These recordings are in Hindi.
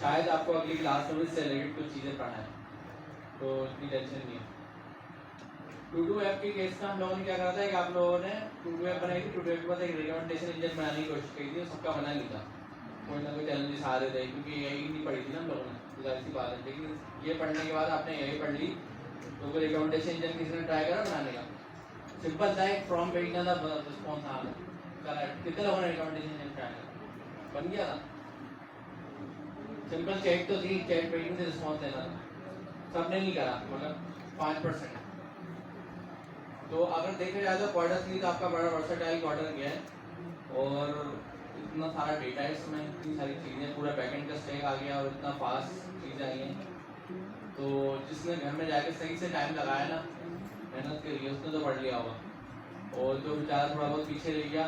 शायद आपको अगली क्लास में इससे रिलेटेड कुछ चीज़ें पढ़ाएं, तो इतनी टेंशन नहीं है। टू डू ऐप के केस में हम लोगों ने क्या करा था कि आप लोगों ने टू डू ऐप बनाई थी। टू डू ऐप के बाद एक रिकमेंडेशन इंजन बनाने की कोशिश की थी, सबका बना नहीं था, कोई ना कोई चैलेंजेस आ रहे थे, क्योंकि यही नहीं पढ़ी थी ना हम लोगों ने, तो जाहिर सी बात है। लेकिन ये पढ़ने के बाद आपने यही पढ़ ली, तो कोई रिकमेंडेशन इंजन किसी ने ट्राई करा बनाने का? सिंपल था, एक फॉर्म भेजना था, रिस्पॉन्स आ रहा। कितने लोगों ने रिकमेंडेशन इंजन ट्राई करा? बन गया था? सिंपल चैट तो थी, चैट भेजने से रिस्पॉन्स देना था, सबने नहीं करा, मतलब 5%। तो अगर देखा जाए तो क्वार्टर 3 तो आपका बड़ा वर्सटाइल क्वार्टर गया है, और इतना सारा डेटा है इसमें, इतनी सारी चीज़ें, पूरा बैकएंड का स्टैक आ गया और इतना फास्ट चीज़ें आई हैं। तो जिसने घर में जाके सही से टाइम लगाया ना, मेहनत के लिए, उसने तो पढ़ लिया होगा, और जो बेचारा थोड़ा बहुत पीछे रह गया,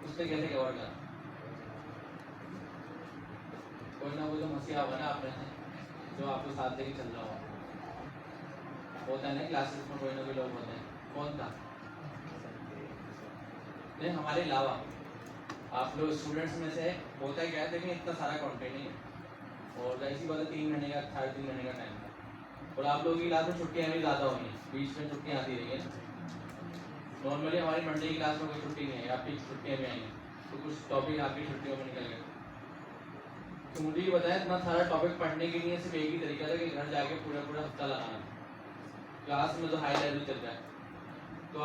उसने कैसे कवर करा? कोई ना कोई तो मसीहा होगा ना आप में से, जो आपको साथ लेके चल रहा होगा। होता है ना क्लासेस में, कोई ना कोई लोग होते हैं। कौन था? नहीं, हमारे अलावा आप लोग स्टूडेंट्स में से होता है क्या है, देखिए इतना सारा कंटेंट नहीं है, और ऐसी बात है 3 महीने का 3.5 महीने का टाइम था, और आप लोगों की क्लास में छुट्टियाँ भी ज़्यादा हुई हैं, बीच में छुट्टियाँ आती रही हैं। नॉर्मली हमारी मंडे की क्लास में कोई छुट्टी नहीं है, आपकी छुट्टियाँ भी आई हैं, तो कुछ टॉपिक आपकी छुट्टियों में निकल गए। तो मुझे ये बताया, इतना सारा टॉपिक पढ़ने के लिए सिर्फ एक ही तरीका था कि घर जाके पूरा हफ्ता लगाना। क्लास में तो हाई लेवल चल रहा है, तो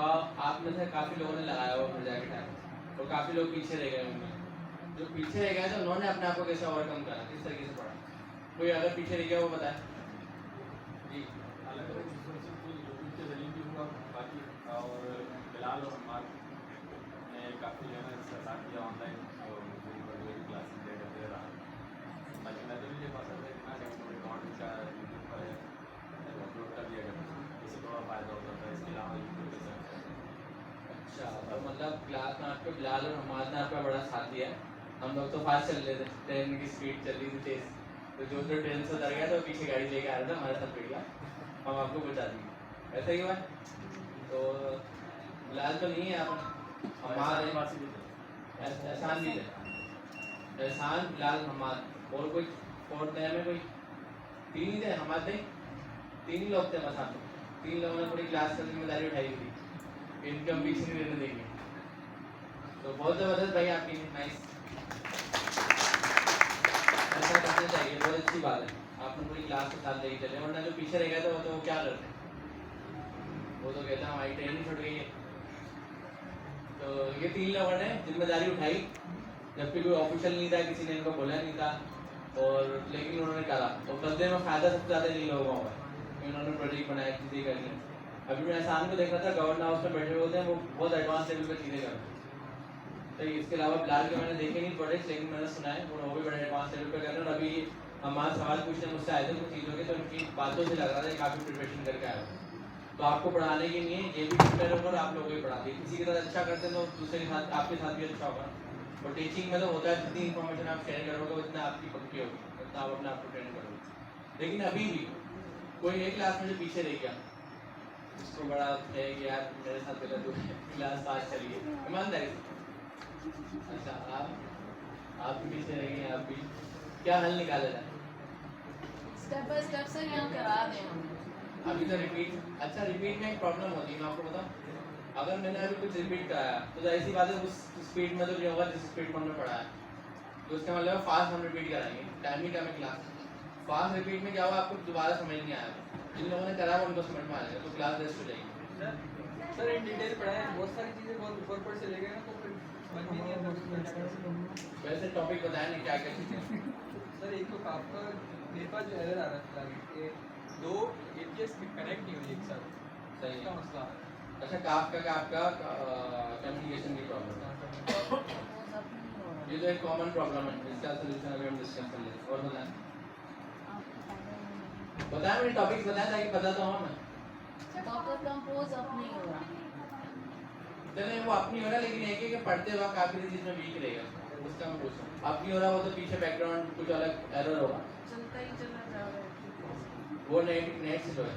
आप में से काफ़ी लोगों ने लगाया हुआ घर जाके टाइम, और काफ़ी लोग पीछे रह गए होंगे। जो पीछे रह गए तो उन्होंने अपने आप को कैसे ओवरकम करा, किस तरीके से पढ़ा? कोई अगर पीछे रह गया वो बताए जी। अलग अलग यूट्यूब के जरिए भी हुआ बाकी, और बिलाल और हमार ने काफ़ी जो है ना साथ दिया ऑनलाइन, और मुझे क्लासेस दे रहा। बाकी मैं तो नहीं ले पाता था इतना, लेकिन अकाउंट का यूट्यूब पर अपलोड कर दिया करता, इससे थोड़ा फ़ायदा होता था। इसके अलावा यूट्यूब के साथ अच्छा, तो मतलब क्लास में आपको बिलाल और हमाद ने आपका बड़ा साथ दिया है। हम लोग तो फास्ट चल रहे थे, ट्रेन की स्पीड चल रही थी तेज, तो जो ट्रेन से उतर गया तो पीछे गाड़ी लेके आ रहा था, हमारे साथ बैठ गया, हम आपको बचा दिए। ऐसा ही हुआ है? तो बिलाल तो नहीं है, आप हमाद एहसान भी थे, एहसान, बिलाल, हमाद, और कोई फोर्थ नया में कोई? 3 ही थे, हमाद नहीं, 3 ही लोग थे बस। आप 3 लोगों ने पूरी क्लास की जिम्मेदारी उठाई थी, इनकम पीछे नहीं देने देंगे। तो बहुत ज़बरदस्त भाई आपकी, नाइस, ऐसा करना चाहिए, बहुत अच्छी बात है। आपने पूरी क्लास के साथ लेके चले, वरना जो पीछे रह गया था वो क्या करते? वो तो कहता हमारी ट्रेनिंग छूट गई है। तो ये 3 लोगों ने जिम्मेदारी उठाई, जबकि कोई ऑफिशियल नहीं था, किसी ने इनको बोला नहीं था, और लेकिन उन्होंने करा, और बदले में फ़ायदा सबसे ज़्यादा इन लोगों का हुआ, उन्होंने प्रोजेक्ट बनाया, चीज़ें करी। अभी मैं एहसान को देख रहा था, गवर्नर हाउस में बैठे होते हैं, वो बहुत एडवांस लेवल पर चीज़ें करते हैं। तो इसके अलावा बिलाल के मैंने देखे नहीं प्रोजेक्ट, लेकिन मैंने सुना है वो भी बड़े एडवांस लेवल पे कर रहे हैं। और अभी हमारे सवाल पूछने मुझसे आए थे कुछ चीज़ों के, तो उनकी बातों से लग रहा था काफ़ी प्रिपरेशन करके आए हो। तो आपको पढ़ाने के लिए ये भी प्रिपेयर होगा, और आप लोगों को भी पढ़ा दिए। किसी के साथ अच्छा करते हैं तो दूसरे के साथ, आपके साथ भी अच्छा होगा। और टीचिंग में तो होता है, जितनी इन्फॉर्मेशन आप शेयर करोगे उतना आपकी पक्की होगी, उतना आप अपने आप को ट्रेन करोगे। लेकिन अभी भी कोई एक क्लास में जो पीछे रह गया, उसको बड़ा है कि यार मेरे साथ गलत हुआ है, क्लास पास चलिए ईमानदारी से। अच्छा, आप भी पीछे रह गए, आप भी क्या हल निकाला जाए? स्टेप बाय स्टेप से यहाँ करा दें हम। अभी तो रिपीट, अच्छा रिपीट में एक प्रॉब्लम होती है, मैं आपको बताऊँ। अगर मैंने अभी कुछ रिपीट कराया तो ऐसी बात है, उस स्पीड में तो नहीं होगा जिस स्पीड में हमने पढ़ाया, तो उसका मतलब फास्ट हम रिपीट कराएंगे, टाइम ही कम है क्लास। फास्ट रिपीट में क्या होगा, आपको दोबारा समझ नहीं आएगा, जिन लोगों ने करा उनको समझ में आ जाएगा, तो क्लास वेस्ट हो जाएगी। सर इन डिटेल पढ़ाया, बहुत सारी चीज़ें बहुत ऊपर से ले गए ना, तो फिर समझ में नहीं आता। वैसे टॉपिक बताया नहीं क्या क्या चीज़ें। सर एक तो आपका मेरे पास जो एरर आ रहा था कि 2 APIs कनेक्ट नहीं हुई एक साथ, सही इसका है। मसला। अच्छा, काफका का आपका कम्युनिकेशन की प्रॉब्लम है, ये तो एक कॉमन प्रॉब्लम है, इसका सोल्यूशन अभी हम डिस्कस कर लेते हैं। और बताया मैंने टॉपिक्स बताया ताकि पता तो हो मैं। टॉपिक कंपोज अप नहीं हो रहा। चले वो अपनी हो रहा, लेकिन एक एक पढ़ते वक्त काफी चीज में वीक रहेगा, उसका मैं पूछ रहा हूँ। अपनी हो रहा वो तो पीछे बैकग्राउंड कुछ अलग एरर होगा, चलता ही चला जा रहा है। वो नेट से जो है,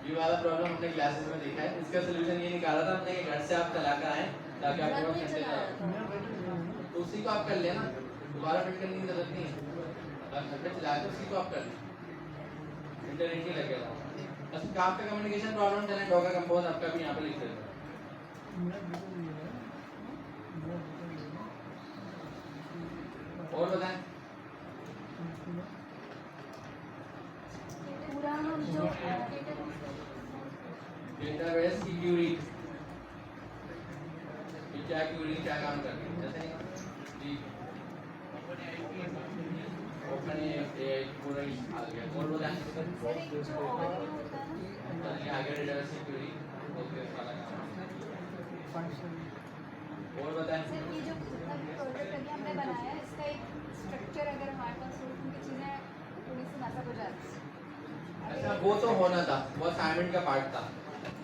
ये वाला प्रॉब्लम हमने क्लासेस में देखा है। इसका सोल्यूशन ये निकाला था हमने कि घर से आप चला कर आए ताकि घर आपको में चलाया था। तो उसी को आप कर लेना, दोबारा फिट करने की जरूरत नहीं है। आप घर पे चलाते हो उसी को आप कर लें, इंटरनेट ही लगेगा। बस आपका कम्युनिकेशन प्रॉब्लम चले डॉगर कंपोज आपका भी यहाँ पे लिख देते और बताएं पूरा हम जो डेटाबेस की क्यूरी क्या क्यूरी क्या काम कर रही है जैसे जी ओपन एआई पूरा ही आ गया और बताएं सर एक जो ऑडियो होता है ना चलिए आगे डेटाबेस की क्यूरी ओके वाला काम और बताएं सर ये जो जितना भी प्रोजेक्ट अभी हमने बनाया है इसका एक स्ट्रक्चर अगर हमारे पास हो उनकी चीज़ें थोड़ी सी नजर हो जाती है। अच्छा वो तो होना था, वो असाइनमेंट का पार्ट था।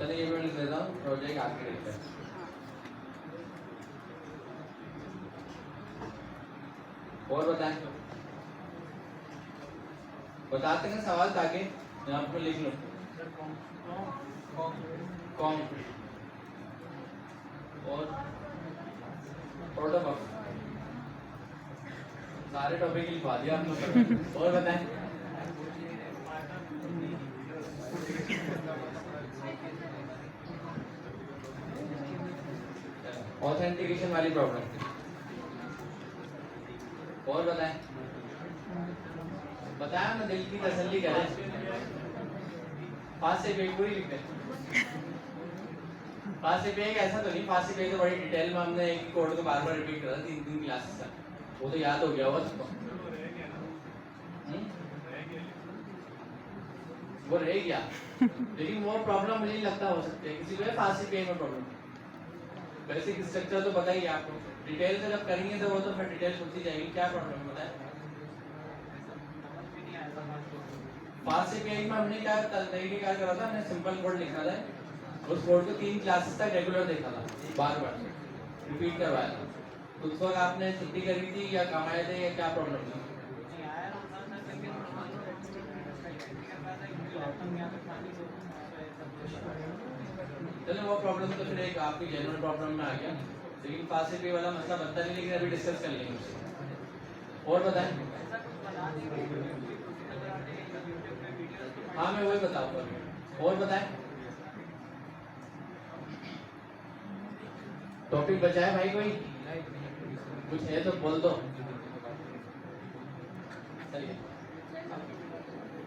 चलिए ये मैं लिख देता हूँ प्रोजेक्ट आर्किटेक्चर। और बताएं बताते हैं सवाल ताकि यहाँ पर लिख लो कॉम और प्रोटोकॉल सारे टॉपिक लिखवा दिया आप लोग। और बताएं ऑथेंटिकेशन वाली प्रॉब्लम और बताएं बताया ना दिल की तसल्ली करें पास से पेज पूरी लिख दें पास से पेज ऐसा तो नहीं पास से पेज तो बड़ी डिटेल में हमने एक कोड को बार बार रिपीट करा 3 क्लासेस तक वो तो याद हो गया होगा सबको वो रह गया लेकिन वो प्रॉब्लम मुझे नहीं लगता हो सकती है किसी को है फास्ट पेज में प्रॉब्लम बेसिक स्ट्रक्चर तो बताइए आपको डिटेल से जब करेंगे तो वो तो फिर डिटेल होती जाएगी क्या प्रॉब्लम बताए फास्ट पेज में हमने क्या क्या करा था हमने सिंपल कोड लिखा था उस कोड को 3 क्लासेस तक रेगुलर देखा था बार बार रिपीट करवाया था उस वक्त आपने छुट्टी करी थी या कमाए थे या क्या प्रॉब्लम थी चलो वो प्रॉब्लम तो फिर एक आपकी जेन्युइन प्रॉब्लम में आ गया लेकिन फास्ट पे वाला मसला बनता नहीं लेकिन अभी डिस्कस कर लेंगे उससे और बताएं हाँ मैं वही बताऊंगा और बताएं टॉपिक बचाए भाई कोई कुछ है तो बोल दो चलिए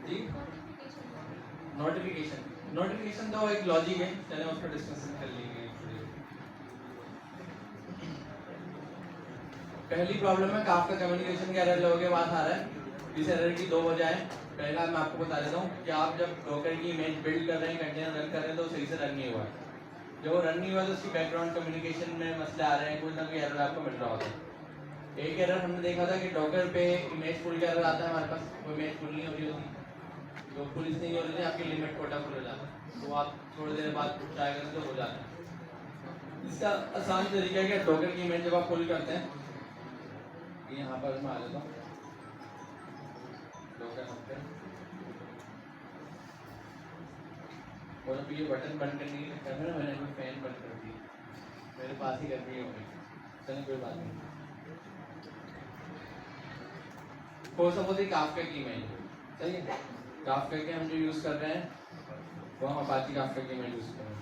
जी नोटिफिकेशन तो एक लॉजिक है चलें उस पर डिस्कशन कर लेंगे पहली प्रॉब्लम है काफका कम्युनिकेशन के एरर लोगों के पास आ रहा है इस एरर की 2 वजह है पहला मैं आपको बता देता हूँ कि आप जब डॉकर की इमेज बिल्ड कर रहे हैं कंटेनर रन कर रहे हैं तो सही से रन नहीं हुआ है जब वो रन नहीं हुआ तो उसकी बैकग्राउंड कम्युनिकेशन में मसले आ रहे हैं कोई ना कोई एरर आपको मिल रहा होता है एक एरर हमने देखा था कि डॉकर पे इमेज फुल का एरर आता है हमारे पास वो इमेज फुल नहीं हो रही होती जो फुल नहीं हो रही थी आपकी लिमिट कोटा फुल हो जाता है तो आप थोड़ी देर बाद ट्राई करें तो हो जाता है इसका आसान तरीका है कि डॉकर की इमेज जब आप फुल करते हैं यहाँ पर मैं आ जाता हूँ और अब ये बटन बंद करने के चक्कर में ना मैंने अभी फैन बंद कर दिया मेरे पास ही गर्मी हो गई चलिए कोई बात नहीं हो सपोज एक काफका की इमेज चलिए काफका के हम जो यूज़ कर रहे हैं वो हम अपाची काफका की इमेज यूज़ कर रहे हैं